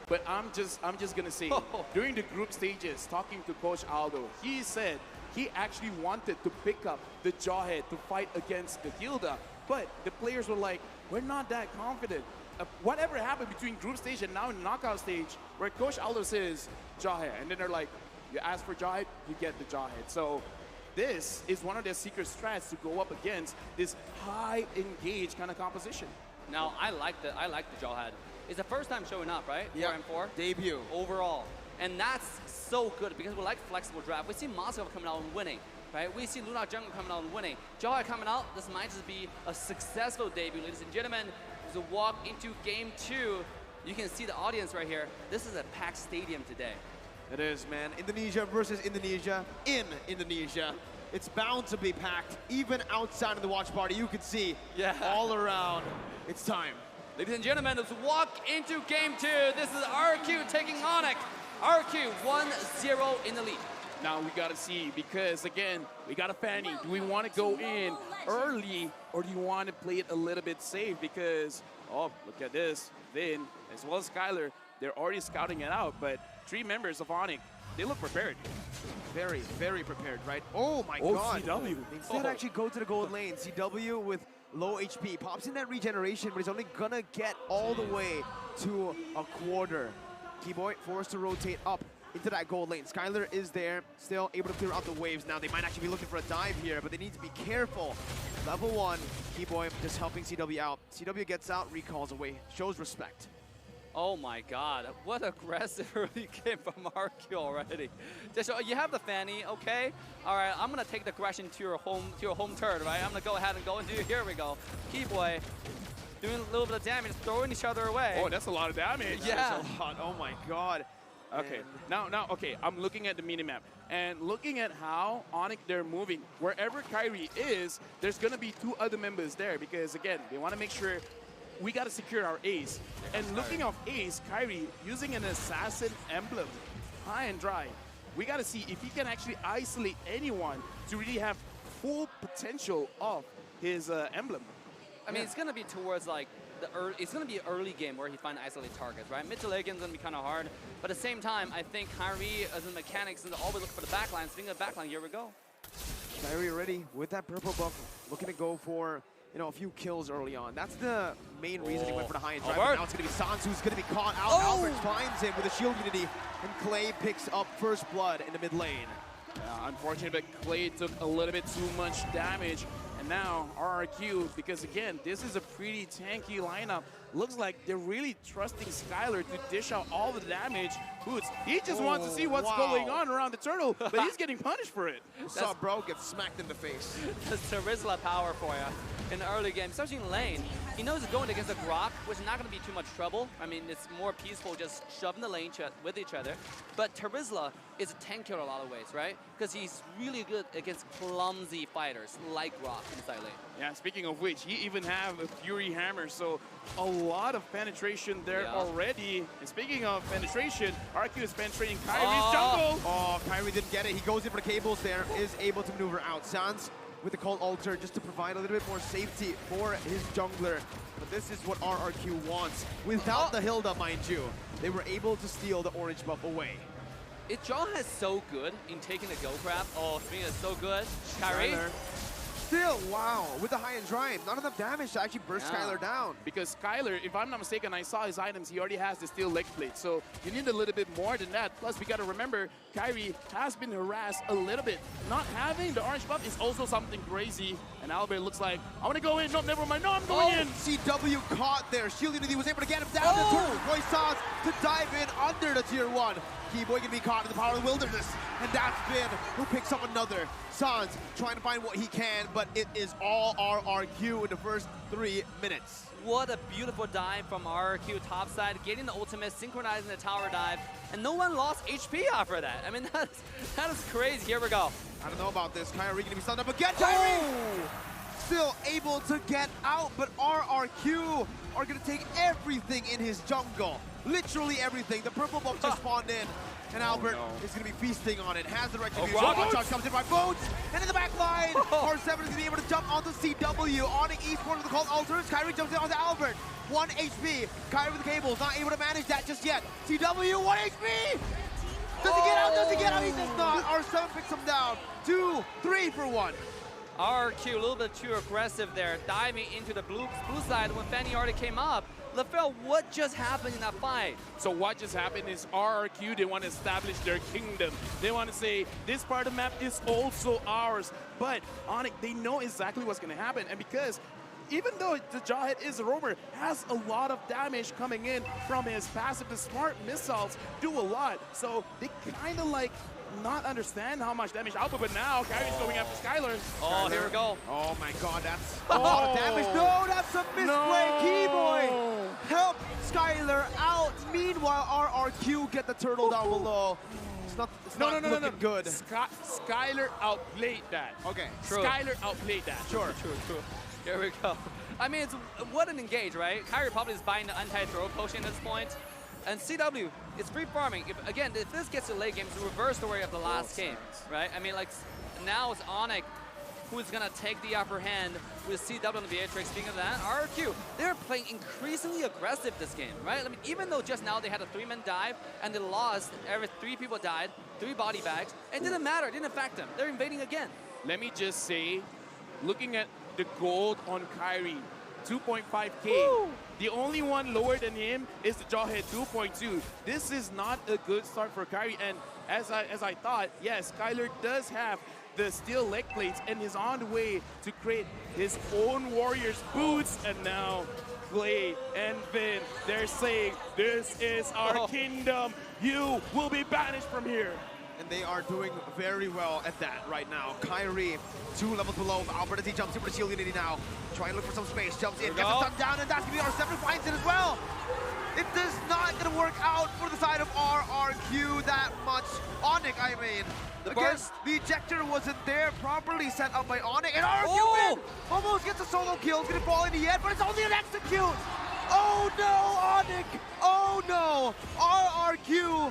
but I'm just gonna say, during the group stages, talking to Coach Aldo, he said he actually wanted to pick up the Jawhead to fight against the Hilda, but the players were like, we're not that confident. Whatever happened between group stage and now in knockout stage, where Coach Aldo says Jawhead, and then they're like, you ask for Jawhead, you get the Jawhead. So this is one of their secret strats to go up against this high engaged kind of composition. Now I like the Jawhead. It's the first time showing up, right? Yeah. 4-4 Debut overall, and that's so good because we like flexible draft. We see Moscow coming out and winning, right? We see Luna Jungle coming out and winning. Jawhead coming out. This might just be a successful debut, ladies and gentlemen. As we walk into game 2, you can see the audience right here. This is a packed stadium today. It is, man. Indonesia versus Indonesia in Indonesia. It's bound to be packed. Even outside of the watch party, you can see all around. It's time. Ladies and gentlemen, let's walk into game 2. This is RRQ taking ONIC. RRQ 1-0 in the lead. Now we gotta see, because again, we got a Fanny. Do we want to go in early, or do you want to play it a little bit safe? Because, oh, look at this. Vin, as well as Skylar, they're already scouting it out, but 3 members of ONIC, they look prepared. Very, very prepared, right? Oh my god. CW. Instead, actually go to the gold lane. CW with low HP. Pops in that regeneration, but he's only gonna get all the way to a quarter. Keyboy forced to rotate up into that gold lane. Skylar is there, still able to clear out the waves. Now they might actually be looking for a dive here, but they need to be careful. Level 1, Keyboy just helping CW out. CW gets out, recalls away, shows respect. Oh my god, what aggressive early game from RRQ already. Just, you have the Fanny, okay? Alright, I'm gonna take the aggression to your home turn, right? I'm gonna go ahead and go into, here we go. Keyboy doing a little bit of damage, throwing each other away. Oh, that's a lot of damage. Yeah. That's a lot. Oh my god. Okay, now, okay, I'm looking at the minimap, and looking at how ONIC they're moving. Wherever Kyrie is, there's gonna be 2 other members there, because again, they wanna make sure we gotta secure our ace. And looking off ace, Kyrie using an assassin emblem, high and dry. We gotta see if he can actually isolate anyone to really have full potential of his emblem. I mean, it's gonna be towards like it's gonna be an early game where he finds isolated targets, right? Mid to late game is gonna be kind of hard, but at the same time, I think Kyrie as a mechanics is always look for the backline. Speaking of backline, here we go. Kyrie already with that purple buff, looking to go for a few kills early on. That's the main reason he went for the high and drive. Now it's gonna be Sans who's gonna be caught out. Albert finds him with a shield unity, and Clay picks up first blood in the mid lane. Yeah, unfortunate, but Clay took a little bit too much damage. And now RRQ, because again, this is a pretty tanky lineup. Looks like they're really trusting Skylar to dish out all the damage. Boots, he just wants to see what's going on around the turtle, but he's getting punished for it. Saw bro get smacked in the face. That's Terizla power for you in the early game, especially in lane. He knows he's going against a Grok, which is not going to be too much trouble. I mean, it's more peaceful just shoving the lane with each other. But Terizla is a tank in a lot of ways, right? Because he's really good against clumsy fighters like Grok inside lane. Yeah, speaking of which, he even have a Fury Hammer, so a lot of penetration there already. And speaking of penetration, RQ is penetrating Kyrie's jungle. Oh, Kyrie didn't get it. He goes in for the cables there, is able to maneuver out. Sans with the Cold Altar just to provide a little bit more safety for his jungler. But this is what RRQ wants. Without the Hilda, mind you, they were able to steal the orange buff away. John is so good in taking the go grab. Oh, Smina is so good. Kyrie. Still, wow, with the high and drive, not enough damage to actually burst Skylar down. Because Skylar, if I'm not mistaken, I saw his items, he already has the steel leg plate, so you need a little bit more than that. Plus, we gotta remember, Kyrie has been harassed a little bit. Not having the orange buff is also something crazy, and Albert looks like, I wanna go in, no, never mind, no, I'm going in! CW caught there, Shield Unity was able to get him down the turret. Roy Sans to dive in under the tier 1. Keyboy can be caught in the power of the wilderness, and that's Finn who picks up another. Sans trying to find what he can, but it is all RRQ in the first 3 minutes. What a beautiful dive from RRQ topside, getting the ultimate, synchronizing the tower dive, and no one lost HP after that. I mean, that is crazy. Here we go. I don't know about this. Kyrie gonna be stunned up again. Kyrie! still able to get out, but RRQ are going to take everything in his jungle. Literally everything. The purple buff just spawned in, and Albert is going to be feasting on it. Has the retribution. Charge comes in by Boots, and in the back line, R7 is going to be able to jump onto CW. ONIC Esports with the called alters. Kyrie jumps in onto Albert. 1 HP. Kyrie with the cables, not able to manage that just yet. CW, 1 HP! Does he get out? Does he get out? He does not. R7 picks him down. 2, 3 for 1. RRQ a little bit too aggressive there, diving into the blue side when Fanny already came up. LaFell, what just happened in that fight? So what just happened is RRQ, they want to establish their kingdom. They want to say, this part of the map is also ours. But ONIC, they know exactly what's going to happen. And because even though the Jawhead is a roamer, has a lot of damage coming in from his passive, the smart missiles do a lot. So they kind of like not understand how much damage output, but now Kyrie's going after Skylar. Oh, here we go. Oh my god, that's a lot of damage. No, that's a misplay. Keyboy help Skylar out. Meanwhile, RRQ get the turtle down below. It's not looking good. Skylar outplayed that. Okay. True. Skylar outplayed that. Sure. True. Here we go. I mean, it's what an engage, right? Kyrie probably is buying the untied throw potion at this point. And CW, it's free farming. If this gets to late game, it's the reverse story of the last game, right? I mean, like, now it's ONIC who's going to take the upper hand with CW on the Beatrix. Speaking of that, RRQ, they're playing increasingly aggressive this game, right? I mean, even though just now they had a 3-man dive and they lost, 3 people died, 3 body bags, it didn't matter, it didn't affect them. They're invading again. Let me just say, looking at the gold on Kyrie, 2.5K. The only one lower than him is the Jawhead, 2.2. This is not a good start for Kyrie. And as I thought, yes, Skylar does have the steel leg plates and is on the way to create his own warrior's boots. And now Clay and Vin, they're saying, this is our kingdom. You will be banished from here. And they are doing very well at that right now. Kyrie, 2 levels below. Albert as he jumps in for the shield unity now. Trying to look for some space. Jumps in, gets the stun down, and that's going to be R7 finds it as well. It is not going to work out for the side of RRQ that much. ONIC, I mean. The ejector wasn't there, properly set up by ONIC. And RRQ win! Almost gets a solo kill. It's going to fall in the end, but it's only an execute. Oh no, ONIC! Oh no! RRQ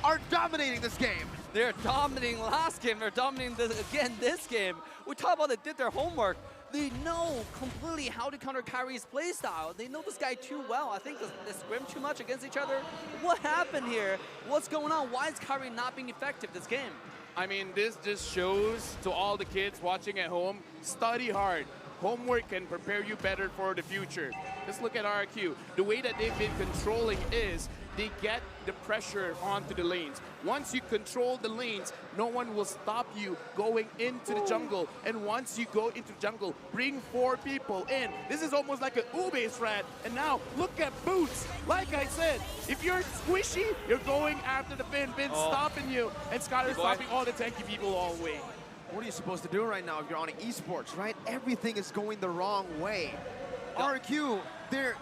are dominating this game. They're dominating last game. They're dominating this game. We talk about they did their homework. They know completely how to counter Kyrie's playstyle. They know this guy too well. I think they scrim too much against each other. What happened here? What's going on? Why is Kyrie not being effective this game? I mean, this just shows to all the kids watching at home, study hard. Homework can prepare you better for the future. Just look at RRQ. The way that they've been controlling is they get the pressure onto the lanes. Once you control the lanes, no one will stop you going into the jungle. And once you go into the jungle, bring 4 people in. This is almost like an Ube strat. And now, look at Boots. Like I said, if you're squishy, you're going after the Finn. Finn's stopping you. And Skylar's stopping all the tanky people all the way. What are you supposed to do right now if you're ONIC Esports, right? Everything is going the wrong way. RRQ, they're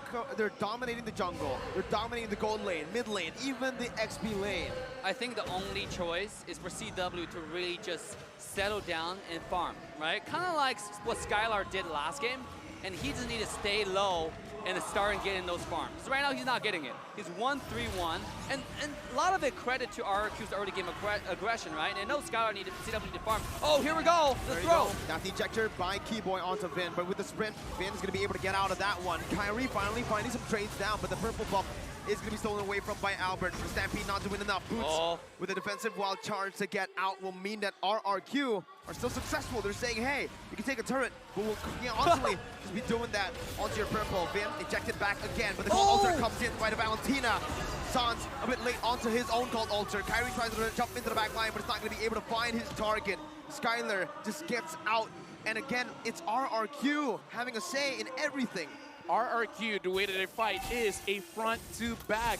dominating the jungle. They're dominating the gold lane, mid lane, even the XP lane. I think the only choice is for CW to really just settle down and farm, right? Kind of like what Skylar did last game, and he just need to stay low and start and get in those farms. So right now he's not getting it. He's 1-3-1, and a lot of it credit to RRQ's early game aggression, right? And I know Skylar needed CW to farm. Oh, here we go, the throw. That's the ejector by Keyboy onto Vin, but with the sprint, Vin is going to be able to get out of that one. Kyrie finally finding some trades down, but the purple buff is going to be stolen away from by Albert. The Stampede not doing enough. Boots with a defensive wild charge to get out will mean that RRQ are still successful. They're saying, hey, you can take a turret, but we'll constantly just be doing that onto your purple. Vin ejected back again, but the Cold Altar comes in by the Valentina. Sans a bit late onto his own Cold Altar. Kyrie tries to jump into the back line, but it's not going to be able to find his target. Skylar just gets out, and again, it's RRQ having a say in everything. RRQ, the way that they fight is a front to back.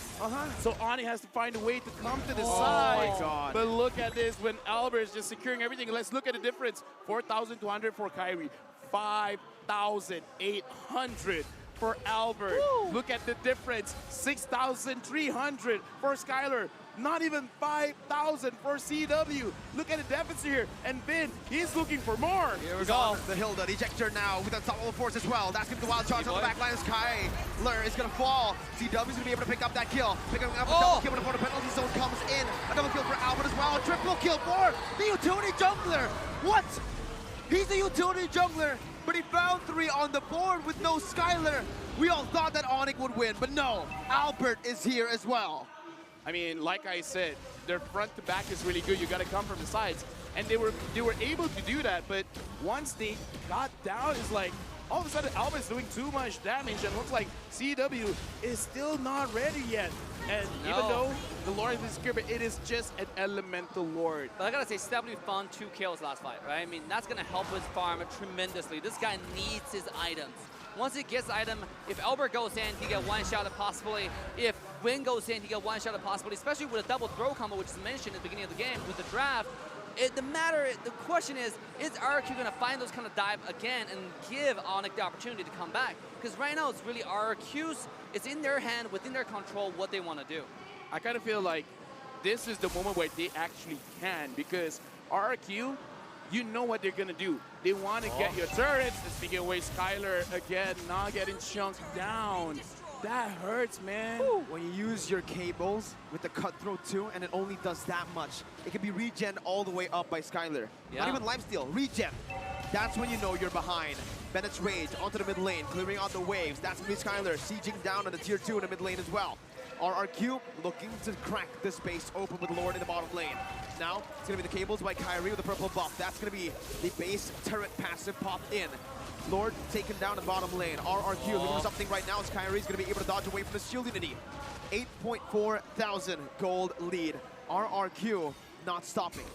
So ONIC has to find a way to come to the side. My God. But look at this, when Albert is just securing everything. Let's look at the difference. 4,200 for Kyrie, 5,800 for Albert. Look at the difference, 6,300 for Skylar. Not even 5,000 for CW. Look at the deficit here. And Vin, he's looking for more. Here we He's go. on the Hilda, the ejector now with unstoppable force as well. That's going to be the wild charge on the back line. Skyler is going to fall. CW's going to be able to pick up that kill. Picking up a double kill before the penalty zone comes in. A double kill for Albert as well. A triple kill for the utility jungler. What? He's the utility jungler, but he found 3 on the board with no Skyler. We all thought that ONIC would win, but no. Albert is here as well. I mean, like I said, their front to back is really good. You got to come from the sides. And they were able to do that, but once they got down, it's like, all of a sudden, Albert's doing too much damage, and looks like CW is still not ready yet. And even though the Lord is scared, it is just an elemental Lord. But I gotta say, CW found 2 kills last fight, right? I mean, that's gonna help his farm tremendously. This guy needs his items. Once he gets the item, if Albert goes in, he get one shot at possibility. If Win goes in, he get one shot at possibility, especially with a double throw combo, which is mentioned at the beginning of the game with the draft. The question is RRQ going to find those kind of dive again and give ONIC the opportunity to come back? Because right now it's really RRQ's, it's in their hand, within their control, what they want to do. I kind of feel like this is the moment where they actually can, because RRQ, you know what they're going to do. They want to get your turrets. Speaking away, Skyler again, not getting chunked down. That hurts, man. Woo. When you use your cables with the cutthroat too, and it only does that much, it can be regen all the way up by Skyler. Not even lifesteal, regen. That's when you know you're behind. Bennett's Rage onto the mid lane, clearing out the waves. That's going to be Skyler sieging down on the tier 2 in the mid lane as well. RRQ looking to crack the space open with Lord in the bottom lane. Now, it's going to be the cables by Kyrie with the purple buff. That's going to be the base turret passive pop in. Lord taken down in the bottom lane. RRQ looking for something right now as Kyrie's going to be able to dodge away from the shield unity. 8.4 thousand gold lead. RRQ not stopping.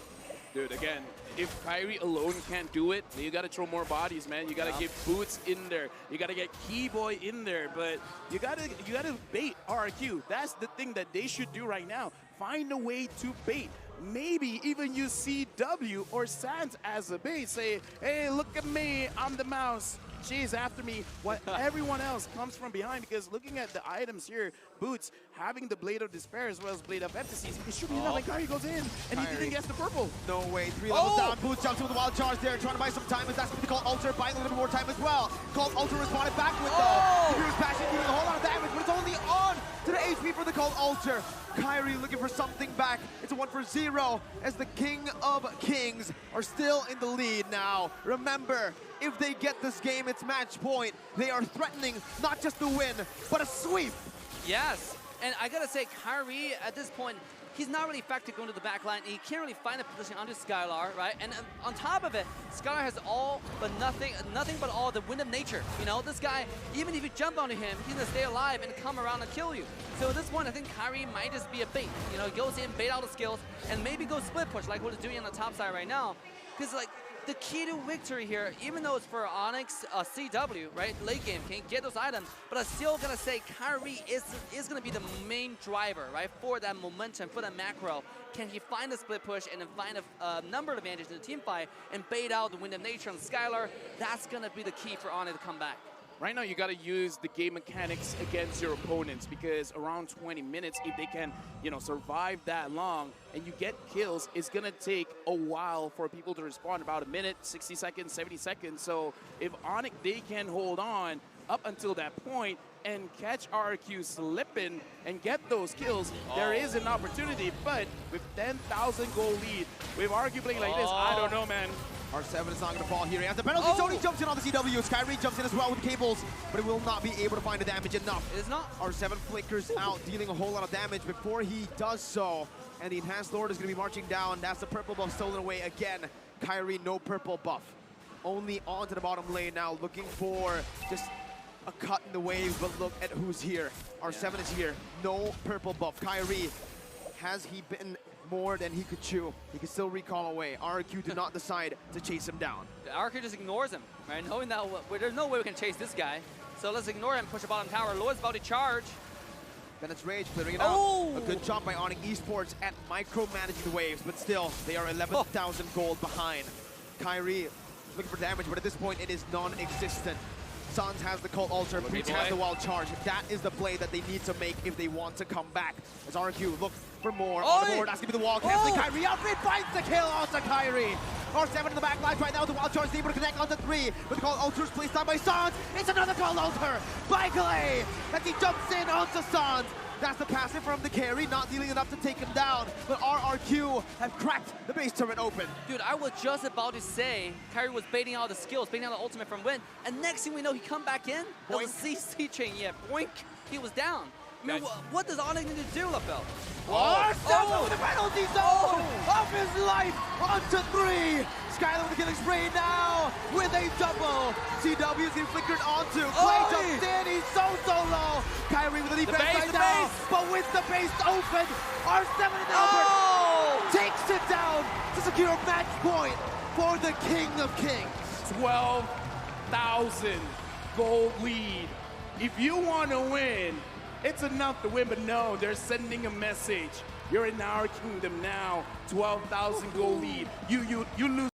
Dude, again, if Kyrie alone can't do it, you got to throw more bodies, man. You got to get Boots in there. You got to get Keyboy in there. But you got to bait RRQ. That's the thing that they should do right now. Find a way to bait. Maybe even use CW or Sans as a bait. Say, hey, look at me, I'm the mouse. Chase after me, while everyone else comes from behind. Because looking at the items here, Boots having the Blade of Despair as well as Blade of Epicese, it should be enough. Like Kyrie goes in, and he didn't guess the purple. No way, 3 levels down. Boots jumps with the wild charge there, trying to buy some time, as that's going to be called Ultra, buying a little bit more time as well. Called Ultra responded back with the Furious Passion, dealing a whole lot of damage, but it's only on to the HP for the called Ultra. Kyrie looking for something back. It's a 1 for 0 as the King of Kings are still in the lead now. Remember, if they get this game, it's match point. They are threatening not just the win, but a sweep. Yes, and I gotta say, Kyrie at this point, he's not really effective going to the back line. He can't really find a position onto Skylar, right? And on top of it, Skylar has all but nothing but all the wind of nature. You know, this guy, even if you jump onto him, he's gonna stay alive and come around and kill you. So at this point, I think Kyrie might just be a bait. You know, he goes in, bait all the skills, and maybe go split push like what he's doing on the top side right now. Because like, the key to victory here, even though it's for ONIC CW, right? Late game, can't get those items, but I'm still gonna say Kyrie is gonna be the main driver, right? For that momentum, for that macro. Can he find a split push and then find a number advantage in the team fight and bait out the Wind of Nature on Skylar? That's gonna be the key for ONIC to come back. Right now, you got to use the game mechanics against your opponents, because around 20 minutes, if they can, you know, survive that long and you get kills, it's going to take a while for people to respond, about a minute, 60 seconds, 70 seconds. So if ONIC, they can hold on up until that point and catch RRQ slipping and get those kills, there is an opportunity. But with 10,000 goal lead, with RRQ playing like this, I don't know, man. R7 is not going to fall here. He has the penalty zone. He jumps in on the CW. Kyrie jumps in as well with cables, but it will not be able to find the damage enough. It is not. R7 flickers out, dealing a whole lot of damage before he does so. And the Enhanced Lord is going to be marching down. That's the purple buff stolen away again. Kyrie, no purple buff. Only onto the bottom lane now, looking for just a cut in the wave, but look at who's here. R7 is here. No purple buff. Kyrie, has he been more than he could chew? He can still recall away. RRQ did not decide to chase him down. RRQ just ignores him, right? Knowing that there's no way we can chase this guy. So let's ignore him, push the bottom tower. Lord's about to charge. Bennett's Rage clearing it out. A good job by ONIC Esports at micromanaging the waves, but still, they are 11,000 gold behind. Kyrie looking for damage, but at this point, it is non-existent. Suns has the Cult Altar, Breach has the Wild Charge. That is the play that they need to make if they want to come back. As RRQ look for more on the board, that's gonna be the wall canceling. Kyrie out mid, finds the kill onto Kyrie. R7 in the back line right now, the Wild Charge is able to connect onto 3. But the Cult Altar is placed down by Suns. It's another Cult Altar by Clay as he jumps in onto Suns. That's the passive from the carry, not dealing enough to take him down. But RRQ have cracked the base turret open. Dude, I was just about to say Kyrie was baiting out the skills, baiting out the ultimate from Win, and next thing we know, he come back in. That was CC chain, yeah, boink. He was down. I mean, what does ONIC need to do, LaFell? Over the penalty zone of his life onto 3. Skylar with the killing spree now with a double. CW is getting flickered onto. Clay jumps in, he's so low. Kyrie with the defense right now, but with the base open, R7 and Albert takes it down to secure a match point for the King of Kings. 12,000 gold lead. If you want to win, it's enough to win, but no, they're sending a message. You're in our kingdom now. 12,000 gold lead. You lose